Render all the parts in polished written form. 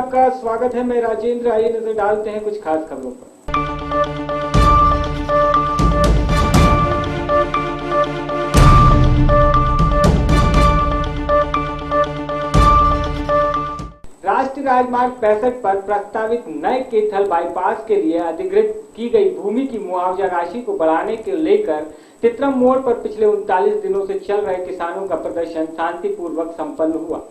आपका स्वागत है। मैं राजेंद्र। आइए नजर डालते हैं कुछ खास खबरों पर। राष्ट्रीय राजमार्ग 65 पर प्रस्तावित नए कैथल बाईपास के लिए अधिग्रहित की गई भूमि की मुआवजा राशि को बढ़ाने को लेकर तितरम मोड़ पर पिछले 39 दिनों से चल रहे किसानों का प्रदर्शन शांतिपूर्वक संपन्न हुआ।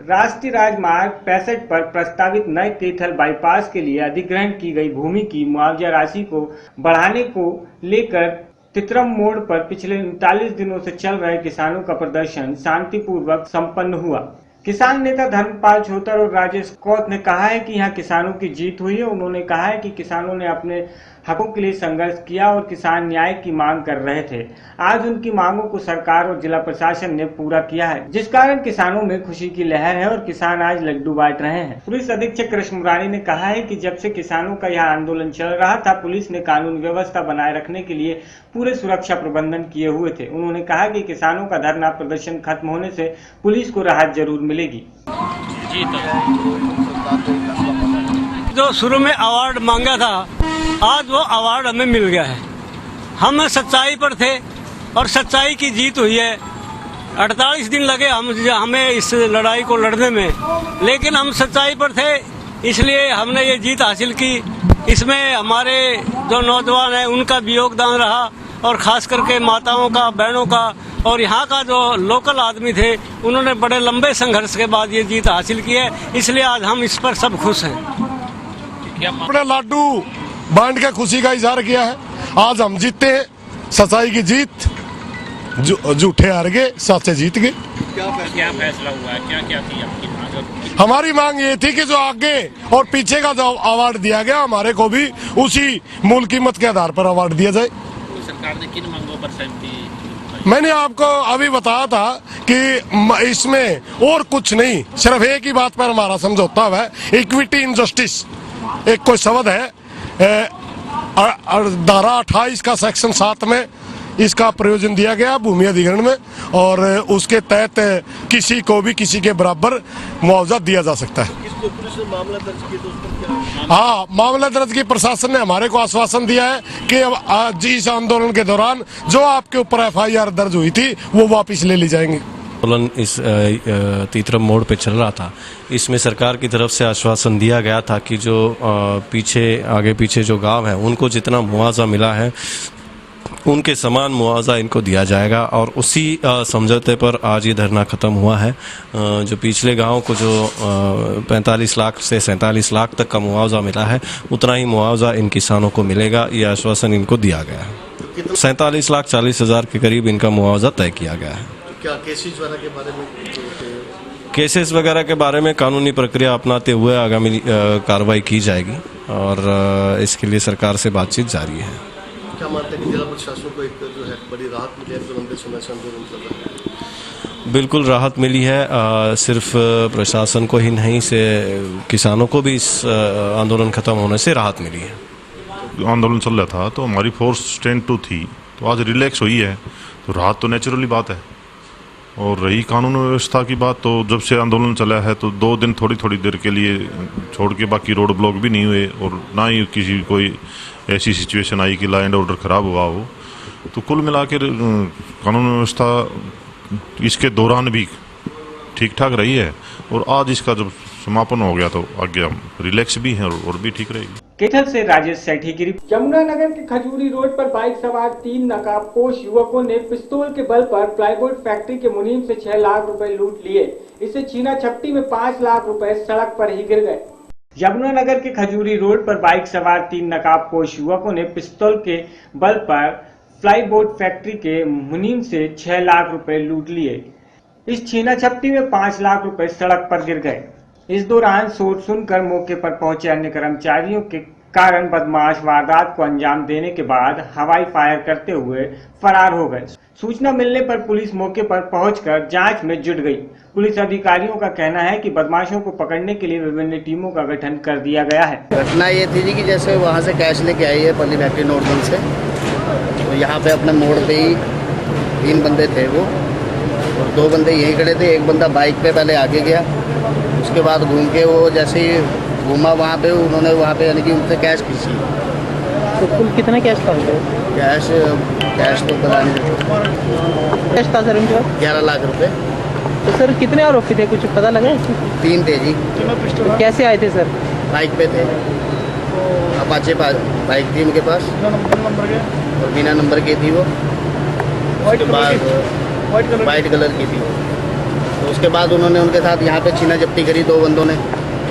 राष्ट्रीय राजमार्ग 65 पर प्रस्तावित नए कैथल बाईपास के लिए अधिग्रहण की गई भूमि की मुआवजा राशि को बढ़ाने को लेकर तितरम मोड़ पर पिछले 39 दिनों से चल रहे किसानों का प्रदर्शन शांतिपूर्वक संपन्न हुआ। किसान नेता धर्मपाल छोतर और राजेश कौत ने कहा है कि यहाँ किसानों की जीत हुई है। उन्होंने कहा है कि किसानों ने अपने हकों के लिए संघर्ष किया और किसान न्याय की मांग कर रहे थे। आज उनकी मांगों को सरकार और जिला प्रशासन ने पूरा किया है, जिस कारण किसानों में खुशी की लहर है और किसान आज लड्डू बांट रहे हैं। पुलिस अधीक्षक कृष्ण मुरारी ने कहा है कि जब से किसानों का यह आंदोलन चल रहा था, पुलिस ने कानून व्यवस्था बनाए रखने के लिए पूरे सुरक्षा प्रबंधन किए हुए थे। उन्होंने कहा कि किसानों का धरना प्रदर्शन खत्म होने से पुलिस को राहत जरूर मिलेगी। जो शुरू में अवार्ड मांगा था, आज वो अवार्ड हमें मिल गया है। हम सच्चाई पर थे और सच्चाई की जीत हुई है। 48 दिन लगे हमें इस लड़ाई को लड़ने में, लेकिन हम सच्चाई पर थे, इसलिए हमने ये जीत हासिल की। इसमें हमारे जो नौजवान हैं उनका भी योगदान रहा और खास करके माताओं का, बहनों का और यहाँ का जो लोकल आदमी थे, उन्होंने बड़े लंबे संघर्ष के बाद ये जीत हासिल की है। इसलिए आज हम इस पर सब खुश हैं। अपने लाडू बांट के खुशी का इजहार किया है। आज हम जीते हैं, सच्चाई की जीत, झूठे हार गए, सच्चे जीत गए। क्या फैसला हुआ है? क्या थी आपकी मांग? हमारी मांग ये थी कि जो आगे और पीछे का जो अवार्ड दिया गया, हमारे को भी उसी मूल कीमत के आधार पर अवार्ड दिया जाए। तो सरकार ने किन मांगों पर सहमति? मैंने आपको अभी बताया था कि इसमें और कुछ नहीं, सिर्फ एक ही बात पर हमारा समझौता हुआ है, इक्विटी इन जस्टिस। एक कोई शब्द है धारा 28 का सेक्शन 7 में इसका प्रयोजन दिया गया भूमि अधिग्रहण में, और उसके तहत किसी को भी किसी के बराबर मुआवजा दिया जा सकता है। मामला दर्ज किया तो उस पर क्या? हाँ, मामला दर्ज की प्रशासन ने हमारे को आश्वासन दिया है कि अब आज इस आंदोलन के दौरान जो आपके ऊपर FIR दर्ज हुई थी वो वापस ले ली जाएंगी। आंदोलन इस तितरम मोड़ पे चल रहा था, इसमें सरकार की तरफ से आश्वासन दिया गया था कि जो आगे पीछे जो गांव है उनको जितना मुआवजा मिला है उनके समान मुआवजा इनको दिया जाएगा, और उसी समझौते पर आज ये धरना ख़त्म हुआ है। जो पिछले गांव को जो 45 लाख से 47 लाख तक का मुआवजा मिला है, उतना ही मुआवजा इन किसानों को मिलेगा, ये आश्वासन इनको दिया गया है। 47,40,000 के करीब इनका मुआवजा तय किया गया है। क्या केसेस वगैरह के बारे में? केसेस वगैरह के बारे में कानूनी प्रक्रिया अपनाते हुए आगामी कार्रवाई की जाएगी, और इसके लिए सरकार से बातचीत जारी है। क्या मानते हैं कि जिला प्रशासन को एक जो है बड़ी राहत मिली है जो लंबे समय से आंदोलन चल रहा है? बिल्कुल राहत मिली है। सिर्फ प्रशासन को ही नहीं, से किसानों को भी इस आंदोलन खत्म होने से राहत मिली है। आंदोलन चल रहा था तो हमारी फोर्स 10-2 थी, तो आज रिलैक्स हुई है, तो राहत तो नेचुरली बात है। और रही कानून व्यवस्था की बात, तो जब से आंदोलन चला है तो 2 दिन थोड़ी देर के लिए छोड़ के बाकी रोड ब्लॉक भी नहीं हुए, और ना ही किसी कोई ऐसी सिचुएशन आई कि लॉ एंड ऑर्डर खराब हुआ हो। तो कुल मिलाकर कानून व्यवस्था इसके दौरान भी ठीक ठाक रही है, और आज इसका जब समापन हो गया तो आगे हम रिलैक्स भी हैं और भी ठीक रहेगी। कैथल से राजेश सेठी की रिपोर्ट। यमुनानगर के खजूरी रोड पर बाइक सवार 3 नकाबपोश युवकों ने पिस्तौल के बल पर प्लाईवुड फैक्ट्री के मुनीम से 6 लाख रुपए लूट लिए। इससे छीना झपटी में 5 लाख रुपए सड़क पर ही गिर गए। यमुनानगर के खजूरी रोड पर बाइक सवार 3 नकाबपोश युवकों ने पिस्तौल के बल पर प्लाईवुड फैक्ट्री के मुनीम से 6 लाख रुपए लूट लिए। इस छीना झपटी में 5 लाख रुपए सड़क पर गिर गए। इस दौरान शोर सुनकर मौके पर पहुंचे अन्य कर्मचारियों के कारण बदमाश वारदात को अंजाम देने के बाद हवाई फायर करते हुए फरार हो गए। सूचना मिलने पर पुलिस मौके पर पहुंचकर जांच में जुट गई। पुलिस अधिकारियों का कहना है कि बदमाशों को पकड़ने के लिए विभिन्न टीमों का गठन कर दिया गया है। घटना ये थी जी कि जैसे वहाँ से कैश लेके आई है पल्ली फैक्ट्री नॉर्दन से, तो यहाँ पे अपने मोड़ पे ही 3 बंदे थे वो, और 2 बंदे यहीं खड़े थे। एक बंदा बाइक पे पहले आगे गया, उसके बाद घूम के वो जैसे ही घूमा वहाँ पे उन्होंने वहाँ पे यानी कि उनसे कैश खींची। तो कुल कितना कैश था उनके? कैश तो पता नहीं, कैश था सर उनके पास 11 लाख रुपए। तो सर कितने आरोपी थे, कुछ पता लगा? 3 थे जी। तो कैसे आए थे सर? बाइक पे थे, अपाचे बाइक थी उनके पास और बिना नंबर की थी वो। उसके बाद वाइट कलर की थी। तो उसके बाद उन्होंने उनके साथ यहाँ पे छीना झपटी करी 2 बंदों ने।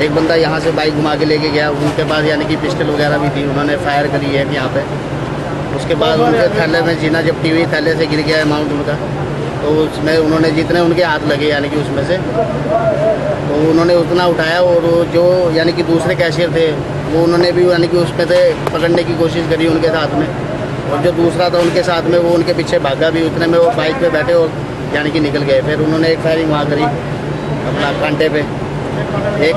एक बंदा यहाँ से बाइक घुमा के लेके गया, उनके पास यानी कि पिस्टल वगैरह भी थी, उन्होंने फायर करी है यहाँ पे। उसके बाद उनके थैले में छीना झपटी हुई, थैले से गिर गया अमाउंट उनका। तो उसमें उन्होंने जितने उनके हाथ लगे यानी कि उसमें से तो उन्होंने उतना उठाया और जो यानी कि दूसरे कैशियर थे वो उन्होंने भी यानी कि उसमें से पकड़ने की कोशिश करी उनके साथ में। और जो दूसरा था उनके साथ में वो उनके पीछे भागा भी, उतने में वो बाइक पे बैठे और यानी कि निकल गए। फिर उन्होंने एक फायरिंग वहाँ करी अपना कांटे पे, एक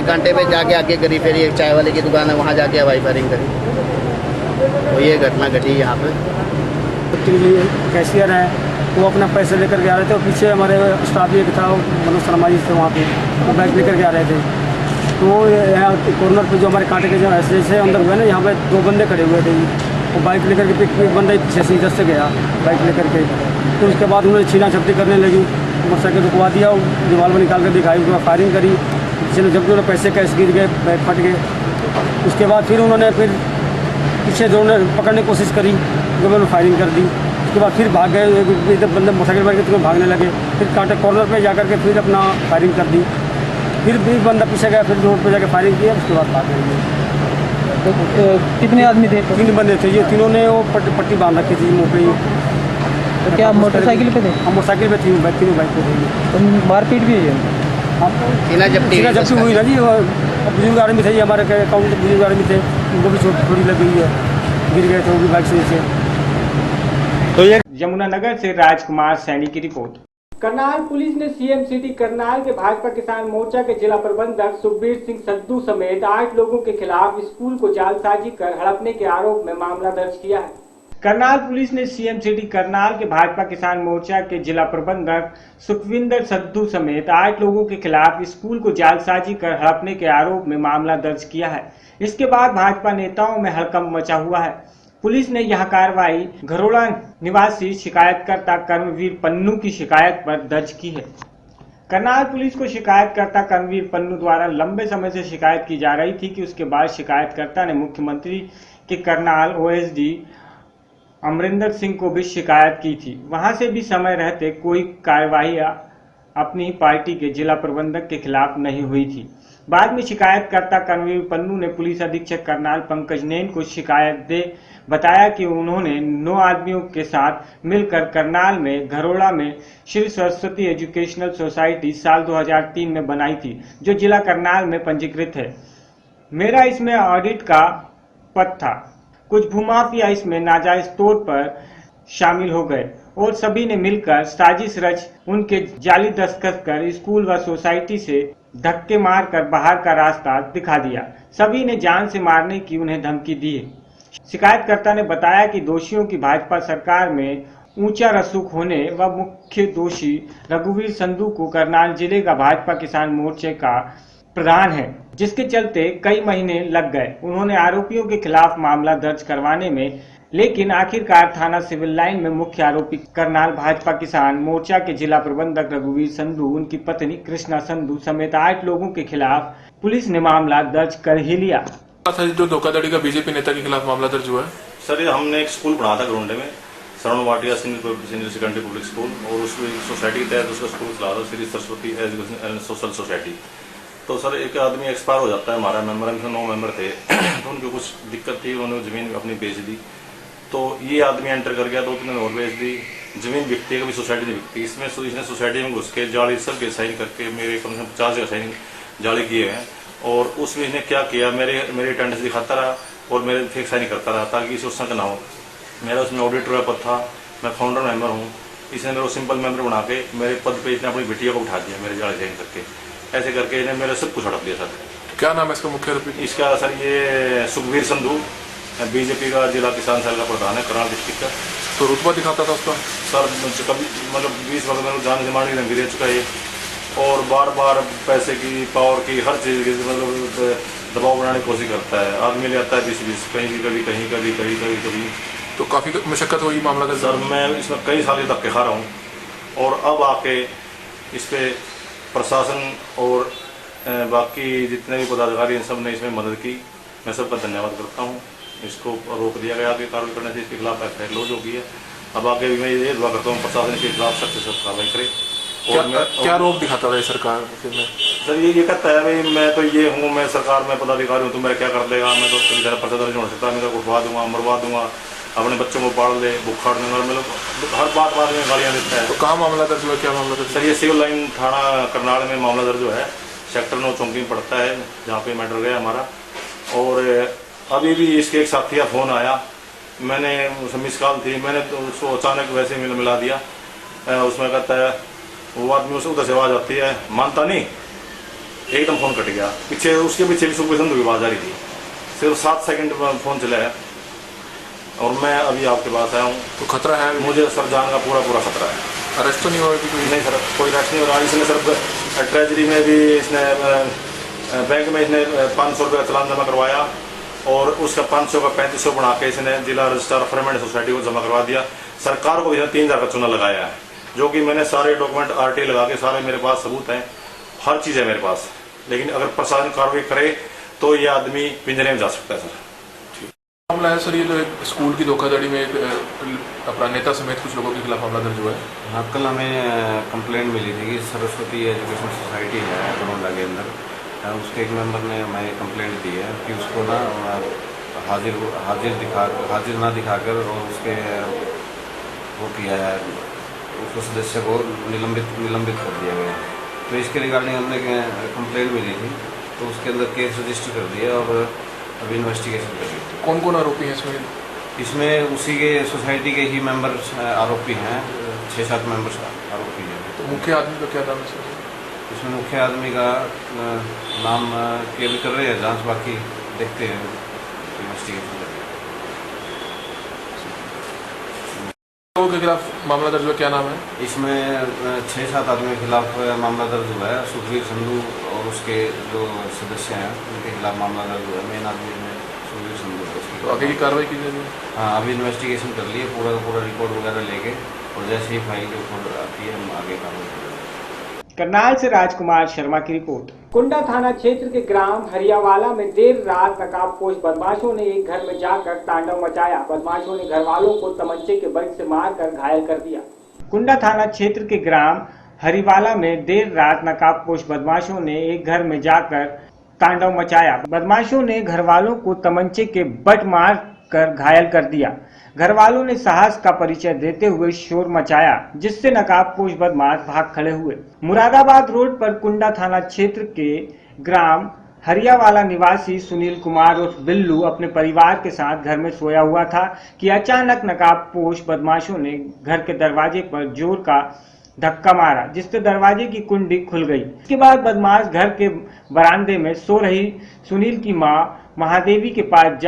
कांटे पे जाके आगे करी। फिर एक चाय वाले की दुकान है वहाँ जाके हवाई फायरिंग करी। तो ये घटना घटी यहाँ पे। कैशियर है वो अपना पैसे लेकर के आ रहे थे और पीछे हमारे स्टाफ एक था मनोज शर्मा जी थे वहाँ पे, वो बाइक लेकर के आ रहे थे। तो यहाँ कॉर्नर पे जो हमारे कांटे के जो ऐसे अंदर हुए ना, यहाँ पे 2 बंदे खड़े हुए थे। वो बाइक लेकर के एक बंदा पीछे से इधर से गया बाइक लेकर के। तो उसके बाद उन्होंने छीना झपटी करने लगी, मोटरसाइकिल रुकवा दिया, रिवाल्वर निकाल कर दिखाई, उसके बाद फायरिंग करी। छीना झपटी उन्होंने पैसे कैश गिर गए, बैग फट गए। उसके बाद फिर उन्होंने पीछे जो पकड़ने की कोशिश करी, तो उन्होंने फायरिंग कर दी। उसके बाद फिर भाग गए, इधर बंदे मोटरसाइकिल पर तो भागने लगे। फिर कांटे कॉर्नर पे जाकर के फिर अपना फायरिंग कर दी। फिर भी बंदा पीछे गया, फिर रोड पे जाकर फायरिंग किया। उसके बाद भाग गए। तो कितने आदमी थे? 3 बंदे थे। ये तीनों ने वो पट्टी बांध रखी थी मुँह पे। तो क्या मोटरसाइकिल पे थे? हम मोटरसाइकिल पे थी, तीनों बाइक पे थे। तो मारपीट भी हुई है? छीना झपटी हुई ना जी। बुजुर्ग आदमी थे, हमारे अकाउंट बुजुर्ग आदमी थे, उनको भी चोट थोड़ी लग गई है, गिर गए थे वो भी बाइक से नीचे। तो ये यमुनानगर से राजकुमार सैनी की रिपोर्ट। करनाल पुलिस ने सीएम सिटी करनाल के भाजपा किसान मोर्चा के जिला प्रबंधक सुखबीर सिंह सद्दू समेत 8 लोगों के खिलाफ स्कूल को जालसाजी कर हड़पने के आरोप में मामला दर्ज किया है। करनाल पुलिस ने सीएम सिटी करनाल के भाजपा किसान मोर्चा के जिला प्रबंधक सुखविंदर सद्दू समेत 8 लोगों के खिलाफ स्कूल को जालसाजी कर हड़पने के आरोप में मामला दर्ज किया है। इसके बाद भाजपा नेताओं में हड़कंप मचा हुआ है। पुलिस ने यह कार्रवाई घरोड़ा निवासी शिकायतकर्ता कर्मवीर पन्नू की शिकायत पर दर्ज की है। करनाल पुलिस को शिकायतकर्ता कर्मवीर पन्नू द्वारा लंबे समय से शिकायत की जा रही थी कि उसके बाद शिकायतकर्ता ने मुख्यमंत्री के करनाल ओएसडी अमरिंदर सिंह को भी शिकायत की थी। वहां से भी समय रहते कोई कार्यवाही अपनी पार्टी के जिला प्रबंधक के खिलाफ नहीं हुई थी। बाद में शिकायतकर्ता कर्मवीर पन्नू ने पुलिस अधीक्षक करनाल पंकज नैन को शिकायत दे बताया कि उन्होंने 9 आदमियों के साथ मिलकर करनाल में घरोड़ा में श्री सरस्वती एजुकेशनल सोसाइटी साल 2003 में बनाई थी, जो जिला करनाल में पंजीकृत है। मेरा इसमें ऑडिट का पद था। कुछ भूमाफिया इसमें नाजायज तौर पर शामिल हो गए और सभी ने मिलकर साजिश रच उनके जाली दस्तखत कर स्कूल व सोसाइटी से धक्के मारकर बाहर का रास्ता दिखा दिया। सभी ने जान से मारने की उन्हें धमकी दी है। शिकायतकर्ता ने बताया कि दोषियों की भाजपा सरकार में ऊंचा रसूख होने व मुख्य दोषी रघुवीर संधू को करनाल जिले का भाजपा किसान मोर्चे का प्रधान है, जिसके चलते कई महीने लग गए उन्होंने आरोपियों के खिलाफ मामला दर्ज करवाने में, लेकिन आखिरकार थाना सिविल लाइन में मुख्य आरोपी करनाल भाजपा किसान मोर्चा के जिला प्रबंधक रघुवीर संधू, उनकी पत्नी कृष्णा संधू समेत 8 लोगों के खिलाफ पुलिस ने मामला दर्ज कर ही लिया। जो धोखाधड़ी का बीजेपी नेता के खिलाफ मामला दर्ज हुआ है सर, ये हमने एक स्कूल पढ़ा था ग्राउंड में, शरण वाटिया सीनियर सेकेंडरी पब्लिक स्कूल, और उसमें सोसाइटी के तहत उसका स्कूल चला था Shri Saraswati education and social society. तो सर एक आदमी एक्सपायर हो जाता है, हमारा मेंबर में 9 मेंबर थे तो उनको कुछ दिक्कत थी, उन्होंने जमीन अपनी बेच दी। तो ये आदमी एंटर कर गया, 2-3 दिन और बेच दी, जमीन बिकती है, कभी सोसाइटी नहीं बिकती। इसमें इसने सोसाइटी में घुस के जाली सब के साइन करके मेरे कम से कम 50 जगह साइन जाली किए हैं। और उसमें इसने क्या किया, मेरे अटेंडेंस दिखाता रहा और मेरे फेक साइन करता रहा ताकि इसे उसका ना हो। मेरा उसमें ऑडिटर पद था, मैं फाउंडर मेंबर हूँ। इसने मेरे को सिंपल मेंबर बना के मेरे पद पे इसने अपनी बिटिया को उठा दिया, मेरे जाली साइन करके। ऐसे करके इसने मेरा सब कुछ हड़प दिया सर। क्या नाम है इसका मुख्य आरोपी? इसका सर ये सुखबीर संधू, बीजेपी का जिला किसान सेल का प्रधान है करनाल डिस्ट्रिक्ट का। तो रुतबा दिखाता था उसका? सर कभी मतलब 20 वक्त में जान से मारने की धमकी दे चुका है। और बार बार पैसे की, पावर की, हर चीज़ की मतलब दबाव बनाने की कोशिश करता है। आदमी ले आता है 20-20, कहीं भी कभी कहीं कभी कभी कभी कभी। तो काफ़ी मशक्क़त हुई मामला दर्ज? सर मैं इसमें कई साल धक्के खा रहा हूँ, और अब आके इस पर प्रशासन और बाकी जितने भी पदाधिकारी इन सब ने इसमें मदद की, मैं सबका धन्यवाद करता हूँ। इसको रोक दिया गया आगे कार्रवाई करने से, इसके खिलाफ एफआईआर लॉन्च हो गई है। अब आगे भी मैं ये दुआ करता हूँ प्रशासन इसके खिलाफ सख्त से सख्त कार्रवाई करे। क्या रोक दिखाता है सरकार फिर में? सर ये कहता है भाई मैं तो ये हूँ, मैं सरकार में पदाधिकारी हूँ, तो मेरा क्या कर देगा, मैं तो कभी तरह पर्चा दर्ज हो सकता है, मैं तो उठवा दूंगा, मरवा दूंगा, अपने बच्चों को पाल ले, बुखार दूंगा, मतलब हर बात में गालियाँ देता है। तो कहाँ मामला दर्ज हुआ, क्या मामला दर्ज? सर ये सिविल लाइन थाना करनाल में मामला दर्ज हुआ है, सेक्टर 9 चौकी में पड़ता है, जहाँ पे मैटर गया हमारा। और अभी भी इसके एक साथी का फ़ोन आया, मैंने मिस कॉल थी, मैंने तो उसको अचानक वैसे मिला दिया। उसमें कहता है वो आदमी, उसे उधर से आवाज़ आती है, मानता नहीं, एकदम फ़ोन कट गया। पीछे उसके पीछे भी सुबह संधु की आवाज़ आ रही थी, सिर्फ 7 सेकंड फ़ोन चला है, और मैं अभी आपके पास आया हूँ। तो खतरा है मुझे सर जान का पूरा खतरा है। अरेस्ट तो नहीं हुआ कोई? नहीं सर, कोई अरेस्ट नहीं हो रहा। इसने सर ट्रेजरी में भी इसने बैंक में इसने 500 रुपये का चालान जमा करवाया, और उसका 500 का 3500 बना के इसने जिला रजिस्ट्रार फॉर्मेट सोसाइटी को जमा करवा दिया। सरकार को इसने 3000 का चूना लगाया है, जो कि मैंने सारे डॉक्यूमेंट RT लगा के सारे मेरे पास सबूत हैं, हर चीज़ है मेरे पास। लेकिन अगर प्रशासन कार्रवाई करे तो ये आदमी पिंजरे में जा सकता है। सर मामला है सर ये जो एक स्कूल की धोखाधड़ी में एक अपना नेता समेत कुछ लोगों के खिलाफ मामला दर्ज हुआ है। हाँ, कल हमें कंप्लेंट मिली थी कि सरस्वती एजुकेशन सोसाइटी है बरोंडा के अंदर, उसके एक मेंबर ने हमें कंप्लेंट दी है कि उसको ना हाजिर ना दिखाकर और उसके वो किया है, उसको सदस्य को निलंबित कर दिया गया। तो इसके रिगार्डिंग हमने कंप्लेंट मिली थी, तो उसके अंदर केस रजिस्टर कर दिया और अभी इन्वेस्टिगेशन कर रही है। कौन कौन आरोपी हैं इसमें? इसमें उसी के सोसाइटी के ही मेंबर आरोपी हैं, 6-7 मेंबर्स आरोपी हैं। तो मुख्य आदमी का क्या नाम है सर? इसमें मुख्य आदमी का नाम के भी कर रहे हैं जांच, बाकी देखते हैं, इन्वेस्टिगेशन कर रहे हैं। लोगों के खिलाफ मामला दर्ज हुआ, क्या नाम है? इसमें 6-7 आदमी के खिलाफ मामला दर्ज हुआ है। सुखवीर संधू और उसके जो सदस्य हैं उनके खिलाफ मामला दर्ज हुआ है। मेन आदमी में सुखवीर संधू है। तो आगे की कार्रवाई की जाएगी? हाँ, अभी इन्वेस्टिगेशन कर लिए, पूरा रिपोर्ट वगैरह लेके, और जैसे ही फाइल रिपोर्ट आती है हम आगे कार्रवाई करेंगे। करनाल से राजकुमार शर्मा की रिपोर्ट। कुंडा थाना क्षेत्र के ग्राम हरियावाला में देर रात नकाबपोश बदमाशों ने एक घर में जाकर तांडव मचाया। बदमाशों ने घर वालों को तमंचे के बल से मारकर घायल कर दिया। कुंडा थाना क्षेत्र के ग्राम हरिवाला में देर रात नकाबपोश बदमाशों ने एक घर में जाकर तांडव मचाया। बदमाशों ने घर वालों को तमंचे के बट मार कर घायल कर दिया। घर वालों ने साहस का परिचय देते हुए शोर मचाया, जिससे नकाबपोश बदमाश भाग खड़े हुए। मुरादाबाद रोड पर कुंडा थाना क्षेत्र के ग्राम हरियावाला निवासी सुनील कुमार उर्फ बिल्लू अपने परिवार के साथ घर में सोया हुआ था कि अचानक नकाबपोश बदमाशों ने घर के दरवाजे पर जोर का धक्का मारा, जिससे दरवाजे की कुंडी खुल गई। इसके बाद बदमाश घर के बरामदे में सो रही सुनील की मां महादेवी के पास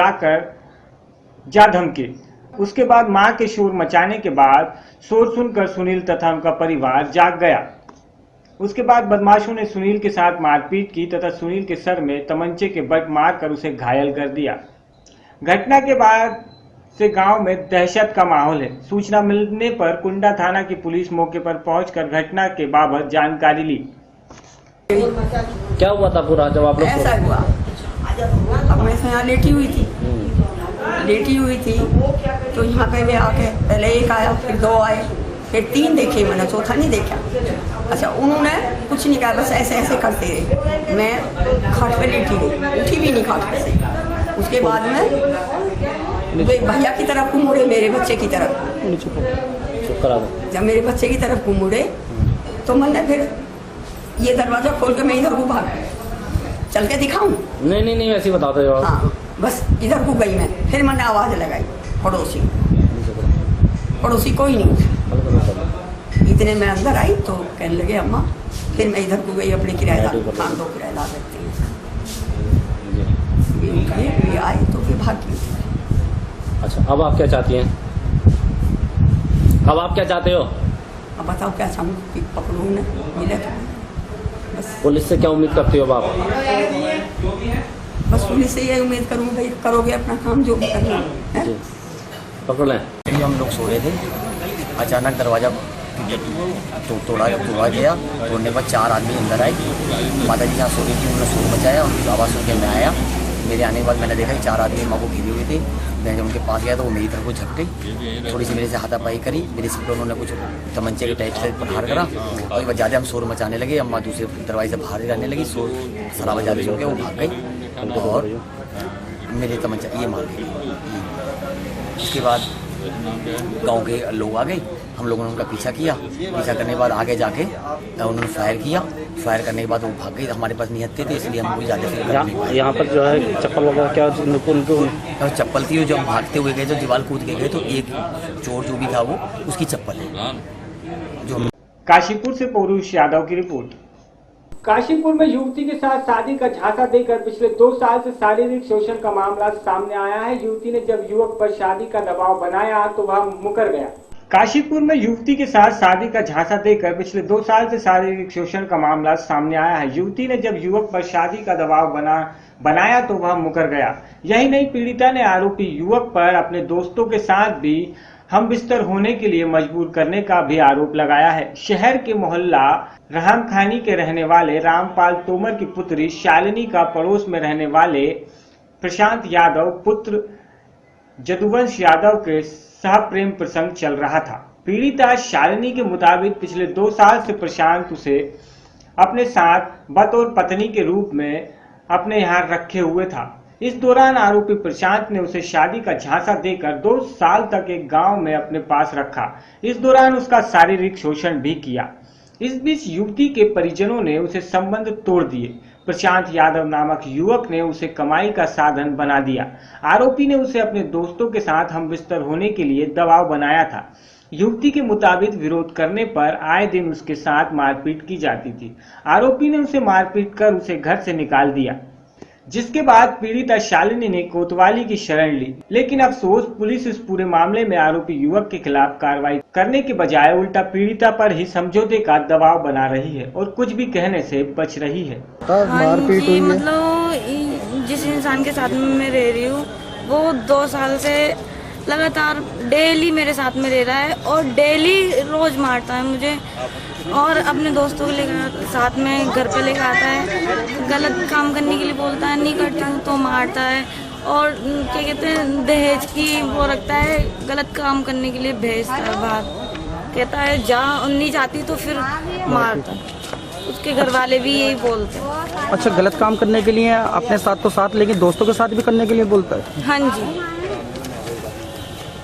जा धमके। उसके बाद मां के शोर मचाने के बाद शोर सुनकर सुनील तथा उनका परिवार जाग गया। उसके बाद बदमाशों ने सुनील के साथ मारपीट की तथा सुनील के सर में तमंचे के बट मारकर उसे घायल कर दिया। घटना के बाद से गांव में दहशत का माहौल है। सूचना मिलने पर कुंडा थाना की पुलिस मौके पर पहुंचकर घटना के बाबत जानकारी ली। क्या हुआ था पूरा जब आप लोग? ऐसा हुआ, अब मैं यहाँ लेटी हुई थी तो यहाँ पे मैं आके पहले एक आया, फिर 2 आए, फिर 3 देखे, मैंने चौथा नहीं देखा। अच्छा, उन्होंने कुछ नहीं कहा, बस ऐसे ऐसे करते रहे। मैं खाट पे लेटी रही, उठी भी नहीं खाट पे से। उसके बाद में भैया की तरफ घूम मुड़े, मेरे बच्चे की तरफ। जब मेरे बच्चे की तरफ घूम मुड़े तो मैंने फिर ये दरवाजा खोल के मैं इधर को भाग, चल के दिखाऊं? नहीं वैसे बताते हो। हाँ, बस इधर को गई मैं। फिर मैंने आवाज़ लगाई, पड़ोसी कोई नहीं उठा। इतने में अंदर आई तो कहने लगे अम्मा। फिर मैं इधर को गई अपने किराएदार, 2 किराएदार रहते हैं, ये आए तो फिर भाग गई। अच्छा, अब आप क्या चाहती हैं? अब आप क्या चाहते हो? अब बताओ क्या चाहूँ कि पकड़ूँ, मिले तो पुलिस से क्या उम्मीद करते हो आप? बस पुलिस से यही उम्मीद करूँ भाई, करोगे अपना काम जो भी करना है। जी पकड़ लें। हम लोग सो रहे थे, अचानक दरवाज़ा तोड़ा गया। तोड़ने के बाद 4 आदमी अंदर आए। माता जी जहाँ सो रही थी उन्होंने शोर मचाया, उनकी आवाज़ सुन के मैं आया। मेरे आने के बाद मैंने देखा कि 4 आदमी माँ को घिरे हुए थे। मैं जब उनके पास गया तो वो मेरी तरफ को झपटे, थोड़ी सी मेरे से हाथापाई करी। मेरे सिर पर उन्होंने कुछ तमंचे के टाइप से प्रहार करा। और बाद ज़्यादा हम शोर मचाने लगे। अम्मा दूसरे दरवाजे से बाहर रहने लगी, शोर शराबा ज़्यादा सुन के वो भाग गई। उनको और मेरे तमंचा ये मार गई। उसके बाद गांव के लोग आ गए, हम लोगों ने उनका पीछा किया। पीछा करने के बाद आगे जाके उन्होंने फायर किया। फायर करने के बाद वो भाग गई। हमारे पास निहत्थे थे इसलिए हम कोई ज़्यादा यहाँ पर जो है चप्पल वगैरह क्या चप्पल थी, जब भागते हुए गए, जो दीवार कूद के गए तो एक चोर जो भी था वो उसकी चप्पल है जो। काशीपुर से पौरुष यादव की रिपोर्ट। काशीपुर में युवती के साथ शादी का झांसा देकर पिछले 2 साल से शारीरिक शोषण का मामला सामने आया है। युवती ने जब युवक पर शादी का दबाव बनाया तो वह मुकर गया। काशीपुर में युवती के साथ शादी का झांसा देकर पिछले 2 साल से शारीरिक शोषण का मामला सामने आया है। युवती ने जब युवक पर शादी का दबाव बनाया तो वह मुकर गया। यही नहीं, पीड़िता ने आरोपी युवक पर अपने दोस्तों के साथ भी हम बिस्तर होने के लिए मजबूर करने का भी आरोप लगाया है। शहर के मोहल्ला रहमखानी के रहने वाले रामपाल तोमर की पुत्री शालिनी का पड़ोस में रहने वाले प्रशांत यादव पुत्र जदुवंश यादव के सह प्रेम प्रसंग चल रहा था। पीड़िता शालिनी के मुताबिक पिछले 2 साल से प्रशांत उसे अपने साथ बतौर पत्नी के रूप में अपने यहाँ रखे हुए था। इस दौरान आरोपी प्रशांत ने उसे शादी का झांसा देकर 2 साल तक एक गांव में अपने पास रखा। इस दौरान उसका शारीरिक शोषण भी किया। इस बीच युवती के परिजनों ने उसे संबंध तोड़ दिए। प्रशांत यादव नामक युवक ने उसे कमाई का साधन बना दिया। आरोपी ने उसे अपने दोस्तों के साथ हम बिस्तर होने के लिए दबाव बनाया था। युवती के मुताबिक विरोध करने पर आए दिन उसके साथ मारपीट की जाती थी। आरोपी ने उसे मारपीट कर उसे घर से निकाल दिया, जिसके बाद पीड़िता शालिनी ने कोतवाली की शरण ली। लेकिन अफसोस, पुलिस इस पूरे मामले में आरोपी युवक के खिलाफ कार्रवाई करने के बजाय उल्टा पीड़िता पर ही समझौते का दबाव बना रही है और कुछ भी कहने से बच रही है। मारपीट हुई है। मतलब जिस इंसान के साथ में मैं रह रही हूँ वो 2 साल से लगातार डेली मेरे साथ में रह रहा है और डेली रोज मारता है मुझे और अपने दोस्तों को लेकर साथ में घर पे लेकर आता है। गलत काम करने के लिए बोलता है, नहीं करती हूँ तो मारता है और क्या कहते हैं दहेज की वो रखता है, गलत काम करने के लिए भेजता है बाहर, कहता है जा, नहीं जाती तो फिर मारता है। उसके घर वाले भी यही बोलते हैं। अच्छा, गलत काम करने के लिए अपने साथ तो साथ, लेकिन दोस्तों के साथ भी करने के लिए बोलता है? हाँ जी।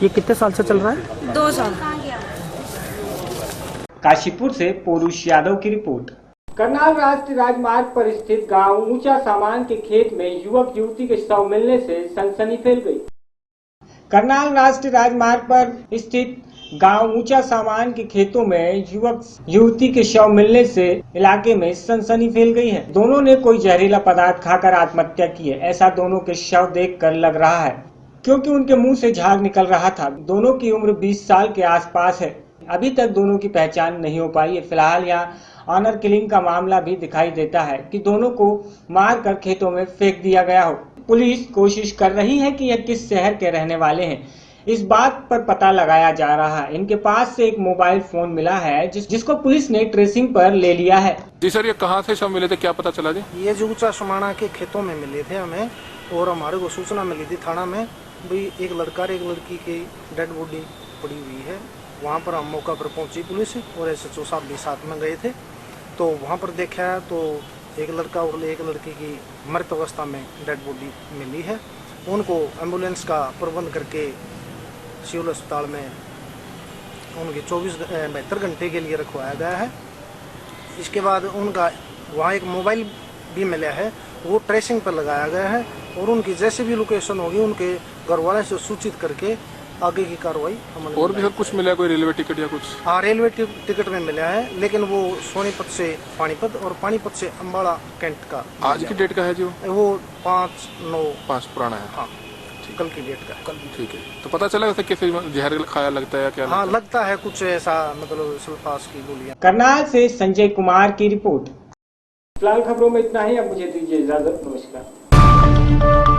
ये कितने साल से चल रहा है? 2 साल। काशीपुर से पौरुष यादव की रिपोर्ट। करनाल राष्ट्रीय राजमार्ग पर स्थित गांव ऊंचा सामान के खेत में युवक युवती के शव मिलने से सनसनी फैल गई। करनाल राष्ट्रीय राजमार्ग पर स्थित गांव ऊंचा सामान के खेतों में युवक युवती के शव मिलने से इलाके में सनसनी फैल गई है। दोनों ने कोई जहरीला पदार्थ खाकर आत्महत्या की है, ऐसा दोनों के शव देखकर लग रहा है, क्योंकि उनके मुंह से झाग निकल रहा था। दोनों की उम्र 20 साल के आसपास है। अभी तक दोनों की पहचान नहीं हो पाई है। फिलहाल यहाँ ऑनर किलिंग का मामला भी दिखाई देता है कि दोनों को मारकर खेतों में फेंक दिया गया हो। पुलिस कोशिश कर रही है कि यह किस शहर के रहने वाले हैं, इस बात पर पता लगाया जा रहा है। इनके पास से एक मोबाइल फोन मिला है जिसको पुलिस ने ट्रेसिंग पर ले लिया है। जी सर, ये कहाँ से शव मिले थे, क्या पता चला जी? ये जो ऊंचा समाना के खेतों में मिले थे हमें, और हमारे को सूचना मिली थी थाना में भी एक लड़का और एक लड़की की डेड बॉडी पड़ी हुई है। वहाँ पर हम मौका पर पहुंची पुलिस और SHO साहब भी साथ में गए थे। तो वहाँ पर देखा तो एक लड़का और एक लड़की की मृत अवस्था में डेड बॉडी मिली है। उनको एम्बुलेंस का प्रबंध करके सिविल अस्पताल में उनके 72 घंटे के लिए रखवाया गया है। इसके बाद उनका वहाँ एक मोबाइल भी मिला है, वो ट्रेसिंग पर लगाया गया है और उनकी जैसे भी लोकेशन होगी उनके घर वाले से सूचित करके आगे की कार्रवाई अमल। और भी सर कुछ मिला, कोई रेलवे टिकट या कुछ? हाँ, रेलवे टिकट में मिला है, लेकिन वो सोनीपत से पानीपत और पानीपत से अम्बाड़ा कैंट का। आज की डेट का है जो? वो 5/9 पुराना है। हाँ, कल की डेट का। कल, ठीक है। तो पता चला वैसे कैसे जहर खाया लगता है क्या? हाँ, लगता है कुछ ऐसा, मतलब सल्फास की गोलियां। करनाल से संजय कुमार की रिपोर्ट। फिलहाल खबरों में इतना ही, अब मुझे दीजिए इजाजत। नमस्कार।